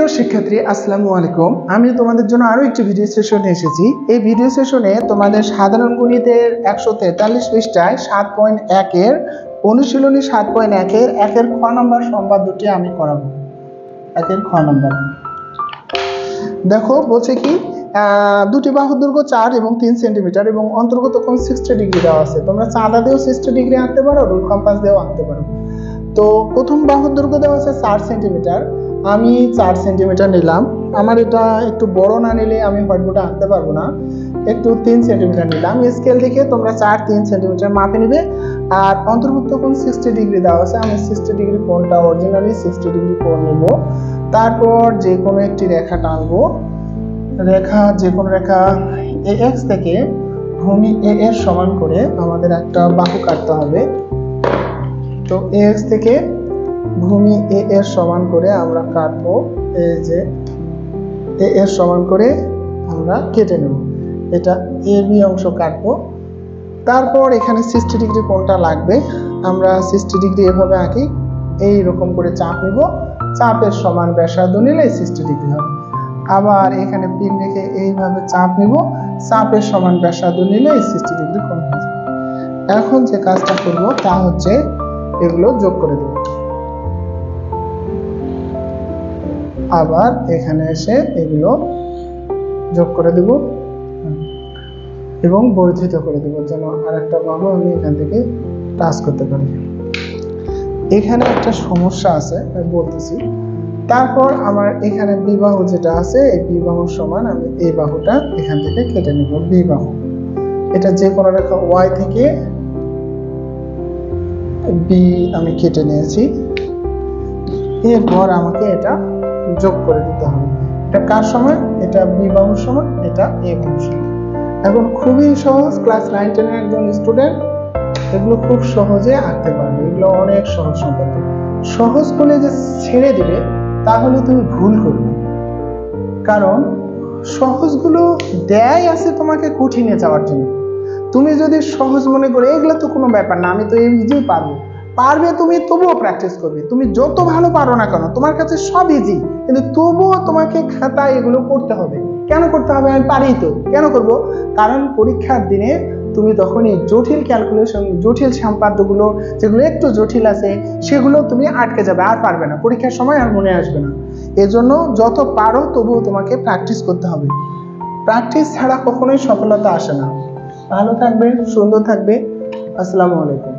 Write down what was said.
প্রিয় শিক্ষার্থী, আসসালামু আলাইকুম। আমি তোমাদের জন্য আরো একটি ভিডিও সেশনে এসেছি। এই ভিডিও সেশনে তোমাদের সাধারণ গণিতের 143 পৃষ্ঠায় 7.1 এর অনুশীলনী 7.1 এর 1 খ নম্বর সংবাদ দুটি আমি করাবো। 1 খ নম্বর দেখো বলছে কি, দুটি বাহুর দৈর্ঘ্য 4 এবং 3 সেন্টিমিটার এবং অন্তর্গত কোণ 60 ডিগ্রি দেওয়া আছে। তোমরা চাঁদা দিয়েও 60 ডিগ্রি আঁকতে পারো, রুল কম্পাস দিয়েও আঁকতে পারো। তো প্রথম বাহুর দৈর্ঘ্য দেওয়া আছে 4 সেন্টিমিটার। আমি 4 সেন্টিমিটার নিলাম। আমার এটা একটু বড় না নিলে আমি হোয়াইটবোর্ডে আঁকতে পারবো না, একটু 3 সেন্টিমিটার নিলাম। স্কেল দেখে তোমরা 4-3 সেন্টিমিটার মাপে নিবে। আর অন্তর্ভুক্ত কোণ 60 ডিগ্রি দেওয়া আছে। আমি 60 ডিগ্রি কোণটা অরিজিনালি 60 ডিগ্রি কোণ নেব। তারপর যে কোনো একটি রেখা টানবো। যে কোনো রেখা AX থেকে ভূমি A এর সমান করে আমাদের একটা বাহু কাটতে হবে। তো AX থেকে ভূমি A এর সমান করে আমরা কাটবো। এই যে A এর সমান করে আমরা কেটে নেব। এটা AB অংশ কাটবো। তারপর এখানে 60 ডিগ্রি কোণটা লাগবে। আমরা 60 ডিগ্রি এভাবে আঁকি, এই রকম করে চাপ নিব। চাপের সমান ব্যাসার্ধ নিলে 60 ডিগ্রি হবে। আবার এখানে পিন রেখে এইভাবে চাপ নিব, চাপের সমান ব্যাসার্ধ নিলে 60 ডিগ্রি কোণ হয়ে যাবে। এখন যে কাজটা করব তা হচ্ছে এগুলো যোগ করে দেব। আবার এখানে এসে এগুলো যোগ করে দেব এবং বর্ধিত করে দেব, যেন আরেকটা বাহু আমি এখান থেকে টাচ করতে পারি। এখানে একটা সমস্যা আছে, আমি বলতেছি। তারপর আমার এখানে বিবাহু যেটা আছে, এই বিবাহুর সমান আমি এই বাহুটা এখান থেকে কেটে নেব। বিবাহু এটা যে কোনো রেখা Y থেকে B আমি কেটে নিয়েছি। এরপর আমাকে এটা যোগ করে দিতে হবে। এটা কার সমান? এটা বিবাহুর সমান, এটা A বাহুর সমান। এখন খুবই সহজ, ক্লাস 9-10 এর একজন স্টুডেন্ট এগুলো খুব সহজে আঁকতে পারবে। এগুলো অনেক সহজ সম্পর্ক। সহজ বলে যে ছেড়ে দিবে তাহলে তুমি ভুল করবে, কারণ সহজগুলো দেয় আছে তোমাকে কঠিনে যাওয়ার জন্য। তুমি যদি সহজ মনে করে এগুলো তো কোনো ব্যাপার না, আমি তো ইজি পারবে তুমি তবুও প্র্যাকটিস করবে। তুমি যত ভালো পারো না কেন, তোমার কাছে সব ইজি, কিন্তু তবুও তোমাকে খাতায় এগুলো করতে হবে। কেন করতে হবে? আমি পারি তো, কেন করব? কারণ পরীক্ষার দিনে তুমি তখন এই জটিল ক্যালকুলেশন, জটিল সম্পাদ্যগুলো যেগুলো একটু জটিল আছে সেগুলো তুমি আটকে যাবে, আর পারবে না, পরীক্ষার সময় আর মনে আসবে না। এজন্য যত পারো তবুও তোমাকে প্র্যাকটিস করতে হবে। প্র্যাকটিস ছাড়া কখনোই সফলতা আসে না। ভালো থাকবে, সুন্দর থাকবে। আসসালামু আলাইকুম।